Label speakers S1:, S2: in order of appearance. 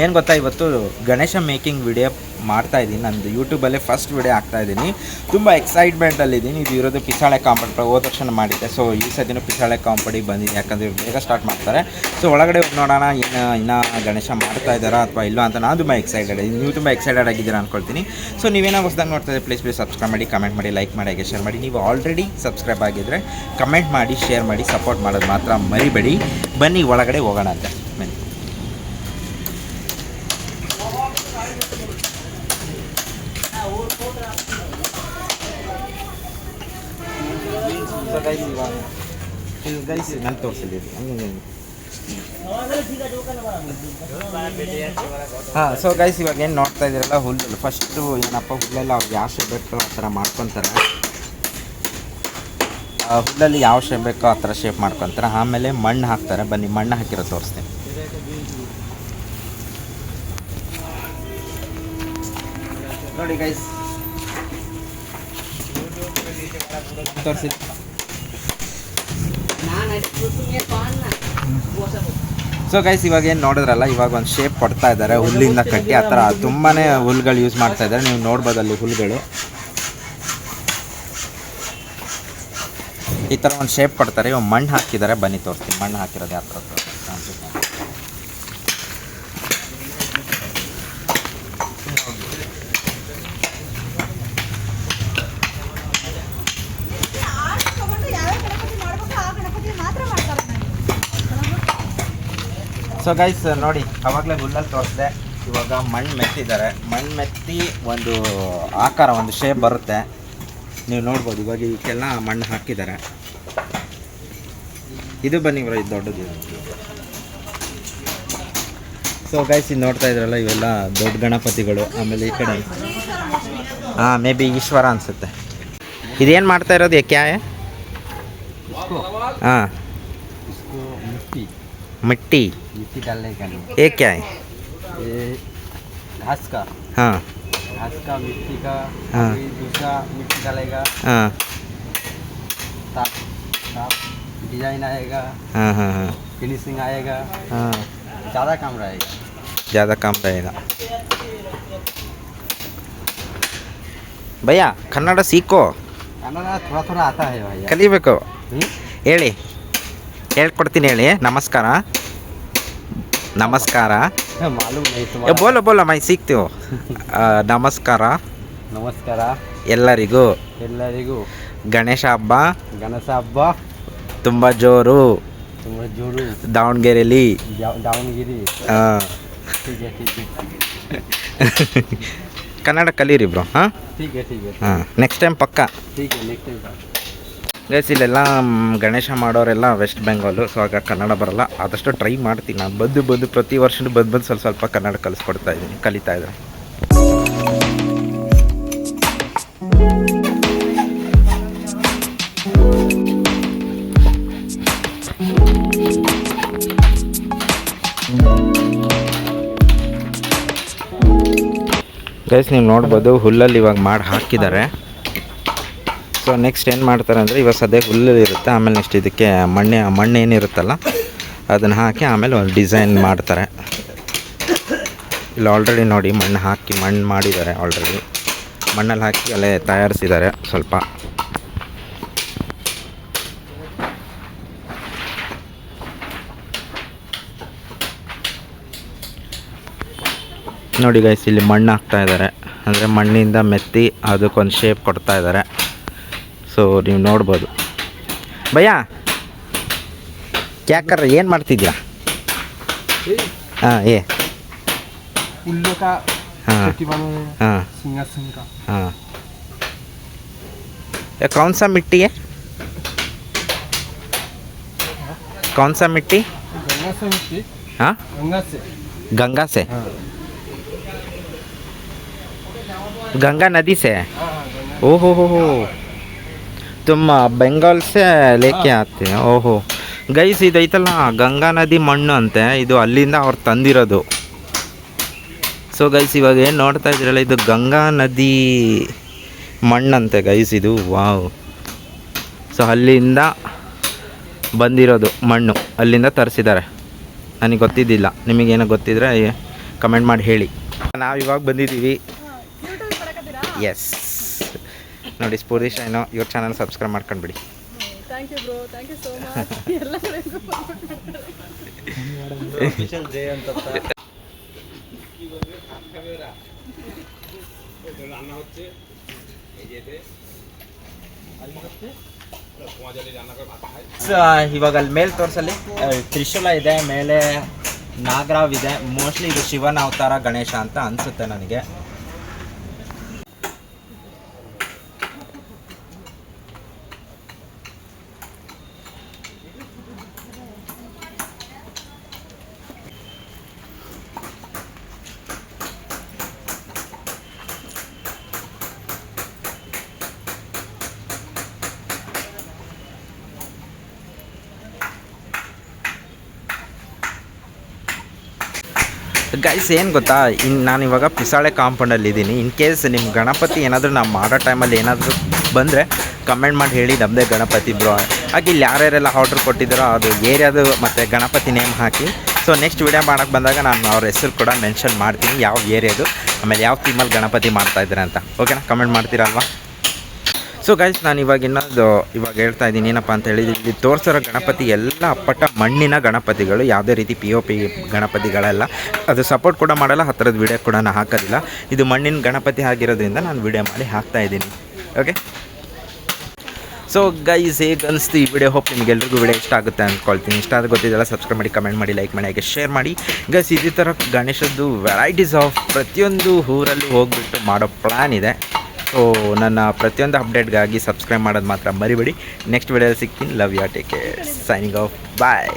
S1: ಏನು ಗೊತ್ತಾ, ಇವತ್ತು ಗಣೇಶ ಮೇಕಿಂಗ್ ವಿಡಿಯೋ ಮಾಡ್ತಾಯಿದ್ದೀನಿ. ನಂದು ಯೂಟ್ಯೂಬಲ್ಲೇ ಫಸ್ಟ್ ವಿಡಿಯೋ ಹಾಕ್ತಾಯಿದ್ದೀನಿ. ತುಂಬ ಎಕ್ಸೈಟ್ಮೆಂಟಲ್ಲಿದ್ದೀನಿ. ಇದು ಇರೋದು ಪಿಸಾಳೆ ಕಾಂಪೌಂಡ್ ಹೋದ ವರ್ಷ ಮಾಡಿದ್ದೆ. ಸೊ ಈ ಸದಿನೂ ಪಿಸಾಳೆ ಕಾಂಪೌಂಡಿಗೆ ಬಂದಿದೆ, ಯಾಕಂದರೆ ಬೇಗ ಸ್ಟಾರ್ಟ್ ಮಾಡ್ತಾರೆ. ಸೊ ಒಳಗಡೆ ನೋಡೋಣ ಇನ್ನೂ ಗಣೇಶ ಮಾಡ್ತಾ ಇದ್ದಾರಾ ಅಥವಾ ಇಲ್ಲ ಅಂತ ನಾನು ತುಂಬ ಎಕ್ಸೈಟೆಡ್. ನೀವು ತುಂಬ ಎಕ್ಸೈಟೆಡ್ ಆಗಿದ್ದೀರಾ ಅಂದ್ಕೊಳ್ತೀನಿ. ಸೊ ನೀವೇನೋ ಹೊಸದಾಗಿ ನೋಡ್ತಾ ಇದ್ದರೆ ಪ್ಲೀಸ್ ಸಬ್ಸ್ಕ್ರೈಬ್ ಮಾಡಿ, ಕಮೆಂಟ್ ಮಾಡಿ, ಲೈಕ್ ಮಾಡಿ, ಹಾಗೆ ಶೇರ್ ಮಾಡಿ. ನೀವು ಆಲ್ರೆಡಿ ಸಬ್ಸ್ಕ್ರೈಬ್ ಆಗಿದ್ದರೆ ಕಮೆಂಟ್ ಮಾಡಿ, ಶೇರ್ ಮಾಡಿ, ಸಪೋರ್ಟ್ ಮಾಡೋದು ಮಾತ್ರ ಮರಿಬೇಡಿ. ಬನ್ನಿ ಒಳಗಡೆ ಹೋಗೋಣ ಅಂತ. ಬನ್ನಿ. ನಾನು ತೋರಿಸಿದ್ದೀವಿ ಹಂಗೆ. ಹಾಂ, ಸೊ ಗೈಸ್ ಇವಾಗ ಏನು ನೋಡ್ತಾ ಇದ್ದೀರಲ್ಲ, ಹುಲ್ಲು ಫಸ್ಟು ಏನಪ್ಪ, ಹುಲ್ಲೆಲ್ಲ ಅವ್ರಿಗೆ ಯಾವ ಶೇಪ್ ಬೇಕೋ ಆ ಥರ ಮಾಡ್ಕೊತಾರೆ. ಹುಲ್ಲಲ್ಲಿ ಯಾವ ಶೇಪ್ ಬೇಕೋ ಆ ಥರ ಶೇಪ್ ಮಾಡ್ಕೊತಾರೆ. ಆಮೇಲೆ ಮಣ್ಣು ಹಾಕ್ತಾರೆ. ಬನ್ನಿ ಮಣ್ಣು ಹಾಕಿರೋ ತೋರಿಸ್ತೀನಿ. ನೋಡಿ ಗೈಸ್, ತೋರಿಸಿ. ಸೊ ಗೈಸ್ ಇವಾಗ ಏನು ನೋಡಿದ್ರಲ್ಲ, ಇವಾಗ ಒಂದು ಶೇಪ್ ಕೊಡ್ತಾ ಇದ್ದಾರೆ ಹುಲ್ಲಿಂದ ಕಟ್ಟಿ. ಆ ಥರ ತುಂಬಾ ಹುಲ್ಗಳು ಯೂಸ್ ಮಾಡ್ತಾ ಇದ್ದಾರೆ. ನೀವು ನೋಡ್ಬೋದು ಅಲ್ಲಿ ಹುಲ್ಗಳು ಈ ಥರ ಒಂದು ಶೇಪ್ ಕೊಡ್ತಾರೆ. ಇವಾಗ ಮಣ್ಣು ಹಾಕಿದ್ದಾರೆ. ಬನ್ನಿ ತೋರಿಸ್ತೀನಿ ಮಣ್ಣು ಹಾಕಿರೋದು ಯಾವ ಥರ ಕಾಣಿಸುತ್ತೆ. ಸೊ ಗೈಸ್ ನೋಡಿ, ಆವಾಗಲೇ ಹುಲ್ಲಲ್ಲಿ ತೋರಿಸಿದೆ. ಇವಾಗ ಮಣ್ಣು ಮೆತ್ತಿದ್ದಾರೆ. ಮಣ್ಣು ಮೆತ್ತಿ ಒಂದು ಆಕಾರ, ಒಂದು ಶೇಪ್ ಬರುತ್ತೆ. ನೀವು ನೋಡ್ಬೋದು. ಇವಾಗ ಇದಕ್ಕೆಲ್ಲ ಮಣ್ಣು ಹಾಕಿದ್ದಾರೆ. ಇದು ಬನ್ನಿ ಇವರು, ಇದು ದೊಡ್ಡದು. ಸೊ ಗೈಸ್ ಇದು ನೋಡ್ತಾ ಇದ್ರಲ್ಲ, ಇವೆಲ್ಲ ದೊಡ್ಡ ಗಣಪತಿಗಳು. ಆಮೇಲೆ ಈ ಕಡೆ ಮೇ ಬಿ ಈಶ್ವರ ಅನಿಸುತ್ತೆ. ಇದೇನು ಮಾಡ್ತಾ ಇರೋದು? ಕ್ಯಾ ಹಾಂ, मिट्टी डालने का नहीं। ये क्या है?
S2: ये घास का।
S1: हाँ,
S2: घास का मिट्टी का।
S1: हाँ,
S2: दूसरा मिट्टी डालेगा।
S1: हाँ,
S2: डिजाइन आएगा।
S1: हाँ, हाँ, हाँ,
S2: फिनिशिंग आएगा।
S1: हाँ,
S2: ज़्यादा काम रहेगा।
S1: ज़्यादा काम रहेगा। भैया कन्नड़ सीखो,
S2: कन्नड़ थोड़ा थोड़ा आता है भैया।
S1: ಕಲಿಬೇಕು. ಹೇಳಿ, ಹೇಳ್ಕೊಡ್ತೀನಿ ಹೇಳಿ. ನಮಸ್ಕಾರ. ನಮಸ್ಕಾರ.
S2: मालूम नहीं तुम्हारा।
S1: ಬೋಲೋ ಬೋಲೋ ಮೈ ಸಿಗ್ತೀವಿ. ನಮಸ್ಕಾರ.
S2: ನಮಸ್ಕಾರ
S1: ಎಲ್ಲರಿಗೂ.
S2: ಎಲ್ಲರಿಗೂ
S1: ಗಣೇಶ ಹಬ್ಬ
S2: ಗಣೇಶ ಹಬ್ಬ
S1: ತುಂಬ ಜೋರು
S2: ತುಂಬ ಜೋರು
S1: ದಾವಣಗೆರೆಯಲ್ಲಿ.
S2: ದಾವಣಗೆರೆ. ठीक है
S1: ಕನ್ನಡ ಕಲೀರಿ ಬ್ರೋ. ಹಾಂ,
S2: ठीक है
S1: ಹಾಂ, ನೆಕ್ಸ್ಟ್ ಟೈಮ್ ಪಕ್ಕ.
S2: ठीक है नेक्स्ट टाइम।
S1: ಗೈಸ್ ಇಲ್ಲೆಲ್ಲ ಗಣೇಶ ಮಾಡೋರೆಲ್ಲ ವೆಸ್ಟ್ ಬೆಂಗಾಲು. ಸೊ ಆಗ ಕನ್ನಡ ಬರೋಲ್ಲ. ಆದಷ್ಟು ಟ್ರೈ ಮಾಡ್ತೀನಿ ನಾನು. ಬಂದು ಪ್ರತಿ ವರ್ಷ ಬಂದು ಸ್ವಲ್ಪ ಕನ್ನಡ ಕಲಿಸ್ಕೊಡ್ತಾ ಇದ್ದೀನಿ, ಕಲಿತಾ ಇದ್ದೀನಿ. ಗೈಸ್ ನೀವು ನೋಡ್ಬೋದು, ಹುಲ್ಲಲ್ಲಿ ಇವಾಗ ಮಾಡಿ ಹಾಕಿದ್ದಾರೆ. ಸೊ ನೆಕ್ಸ್ಟ್ ಏನು ಮಾಡ್ತಾರೆ ಅಂದರೆ, ಇವಾಗ ಸದ್ಯ ಹುಲ್ಲು ಇರುತ್ತೆ. ಆಮೇಲೆ ನೆಕ್ಸ್ಟ್ ಇದಕ್ಕೆ ಮಣ್ಣು ಏನಿರುತ್ತಲ್ಲ ಅದನ್ನು ಹಾಕಿ ಆಮೇಲೆ ಒಂದು ಡಿಸೈನ್ ಮಾಡ್ತಾರೆ. ಇಲ್ಲಿ ಆಲ್ರೆಡಿ ನೋಡಿ ಮಣ್ಣು ಮಾಡಿದ್ದಾರೆ. ಆಲ್ರೆಡಿ ಮಣ್ಣಲ್ಲಿ ಹಾಕಿ ಅಲ್ಲೇ ತಯಾರಿಸಿದ್ದಾರೆ ಸ್ವಲ್ಪ. ನೋಡಿ ಗೈಸ್, ಇಲ್ಲಿ ಮಣ್ಣು ಹಾಕ್ತಾ ಇದ್ದಾರೆ. ಅಂದರೆ ಮಣ್ಣಿಂದ ಮೆತ್ತಿ ಅದಕ್ಕೊಂದು ಶೇಪ್ ಕೊಡ್ತಾ ಇದ್ದಾರೆ. ಸೊ ನೀವು ನೋಡ್ಬೋದು. ಭಯ್ಯ ಕ್ಯಾಕರ್ ಏನು ಮಾಡ್ತಿದ್ದೀರಾ? हाँ ये
S2: उल्लू का
S1: हाँ
S2: खेती बना है।
S1: हाँ
S2: सिंहासन का।
S1: हाँ। ये कौन सा मिट्टी है? कौन सा मिट्टी?
S2: गंगा से मिट्टी।
S1: हाँ,
S2: गंगा से।
S1: गंगा से।
S2: हाँ
S1: गंगा नदी से है।
S2: हाँ गंगा।
S1: ओहो हो, तुम ಬೆಂಗಾಲ್ से लेके आते हैं? ಓಹೋ ಗೈಸ್, ಇದೈತಲ್ಲ ಗಂಗಾ ನದಿ ಮಣ್ಣು ಅಂತೆ. ಇದು ಅಲ್ಲಿಂದ ಅವ್ರು ತಂದಿರೋದು. ಸೊ ಗೈಸ್ ಇವಾಗ ಏನು ನೋಡ್ತಾ ಇದ್ದೀರಲ್ಲ, ಇದು ಗಂಗಾ ನದಿ ಮಣ್ಣಂತೆ ಗೈಸ್ ಇದು. ವಾವ್. ಸೊ ಅಲ್ಲಿಂದ ಬಂದಿರೋದು ಮಣ್ಣು, ಅಲ್ಲಿಂದ ತರಿಸಿದ್ದಾರೆ. ನನಗೆ ಗೊತ್ತಿದ್ದಿಲ್ಲ. ನಿಮಗೇನೋ ಗೊತ್ತಿದ್ರೆ ಕಮೆಂಟ್ ಮಾಡಿ ಹೇಳಿ. ನಾವು ಇವಾಗ ಬಂದಿದ್ದೀವಿ. ಎಸ್ ನೋಡಿ ಸ್ಫೂರ್ತಿ ಶೈನು ಇವ್ರ ಚಾನಲ್ ಸಬ್ಸ್ಕ್ರೈಬ್ ಮಾಡ್ಕೊಂಡ್ಬಿಡಿ.
S3: Thank you bro, thank you so much. ಎಲ್ಲ
S1: ಇವಾಗ ಅಲ್ಲಿ ಮೇಲೆ ತೋರಿಸಲಿ ತ್ರಿಶೂಲ ಇದೆ, ಮೇಲೆ ನಾಗರಾವ್ ಇದೆ. ಮೋಸ್ಟ್ಲಿ ಇದು ಶಿವನ ಅವತಾರ ಗಣೇಶ ಅಂತ ಅನಿಸುತ್ತೆ ನನಗೆ. ಗೈಸ್ ಏನು ಗೊತ್ತಾ, ನಾನು ಇವಾಗ ಪಿಸಾಳೆ ಕಾಂಪೌಂಡಲ್ಲಿ ಇದ್ದೀನಿ. ಇನ್ ಕೇಸ್ ನಿಮ್ಮ ಗಣಪತಿ ಏನಾದರೂ ನಾವು ಮಾಡೋ ಟೈಮಲ್ಲಿ ಏನಾದರೂ ಬಂದರೆ ಕಮೆಂಟ್ ಮಾಡಿ ಹೇಳಿ, ನಮ್ಮದೇ ಗಣಪತಿ ಬ್ರೋ. ಹಾಗೆ ಇಲ್ಲಿ ಯಾರ್ಯಾರೆಲ್ಲ ಆರ್ಡ್ರ್ ಕೊಟ್ಟಿದ್ದಾರೋ ಅದು ಏರಿಯಾದು ಮತ್ತು ಗಣಪತಿ ನೇಮ್ ಹಾಕಿ. ಸೊ ನೆಕ್ಸ್ಟ್ ವಿಡಿಯೋ ಮಾಡೋಕ್ಕೆ ಬಂದಾಗ ನಾನು ಅವ್ರ ಹೆಸರು ಕೂಡ ಮೆನ್ಷನ್ ಮಾಡ್ತೀನಿ, ಯಾವ ಏರಿಯಾದು ಆಮೇಲೆ ಯಾವ ಥೀಮಲ್ಲಿ ಗಣಪತಿ ಮಾಡ್ತಾಯಿದ್ದಾರೆ ಅಂತ. ಓಕೆನಾ, ಕಮೆಂಟ್ ಮಾಡ್ತೀರಲ್ವಾ? ಸೊ ಗೈಸ್ ನಾನು ಇವಾಗ ಹೇಳ್ತಾ ಇದ್ದೀನಿ ಏನಪ್ಪ ಅಂತ ಹೇಳಿದ್ರೆ, ಇಲ್ಲಿ ತೋರಿಸಿರೋ ಗಣಪತಿ ಎಲ್ಲ ಅಪ್ಪಟ ಮಣ್ಣಿನ ಗಣಪತಿಗಳು, ಯಾವುದೇ ರೀತಿ POP ಗಣಪತಿಗಳೆಲ್ಲ. ಅದು ಸಪೋರ್ಟ್ ಕೂಡ ಮಾಡಲ್ಲ, ಹತ್ತಿರದ ವಿಡಿಯೋ ಕೂಡ ನಾನು ಹಾಕೋದಿಲ್ಲ. ಇದು ಮಣ್ಣಿನ ಗಣಪತಿ ಆಗಿರೋದ್ರಿಂದ ನಾನು ವಿಡಿಯೋ ಮಾಡಿ ಹಾಕ್ತಾಯಿದ್ದೀನಿ. ಓಕೆ, ಸೊ ಗೈಸ್ ಹೇಗೆ ಅನಿಸ್ತು ಈ ವಿಡಿಯೋ? ಹೋಪ್ ನಿಮಗೆಲ್ರಿಗೂ ವಿಡಿಯೋ ಇಷ್ಟ ಆಗುತ್ತೆ ಅಂದ್ಕೊಳ್ತೀನಿ. ಇಷ್ಟ ಆದ್ರೆ ಗೊತ್ತಿದ್ದೆಲ್ಲ ಸಬ್ಸ್ಕ್ರೈಬ್ ಮಾಡಿ, ಕಮೆಂಟ್ ಮಾಡಿ, ಲೈಕ್ ಮಾಡಿ, ಹಾಗೆ ಶೇರ್ ಮಾಡಿ. ಗೈಸ್ ಇದೇ ಥರ ಗಣೇಶದ್ದು ವೆರೈಟೀಸ್ ಆಫ್ ಪ್ರತಿಯೊಂದು ಊರಲ್ಲೂ ಹೋಗ್ಬಿಟ್ಟು ಮಾಡೋ ಪ್ಲ್ಯಾನ್ ಇದೆ. ಸೊ ನನ್ನ ಪ್ರತಿಯೊಂದು ಅಪ್ಡೇಟ್ಗಾಗಿ ಸಬ್ಸ್ಕ್ರೈಬ್ ಮಾಡೋದು ಮಾತ್ರ ಮರಿಬೇಡಿ. ನೆಕ್ಸ್ಟ್ ವಿಡಿಯೋದಲ್ಲಿ ಸಿಗ್ತೀನಿ. Love you, take care, signing off, bye.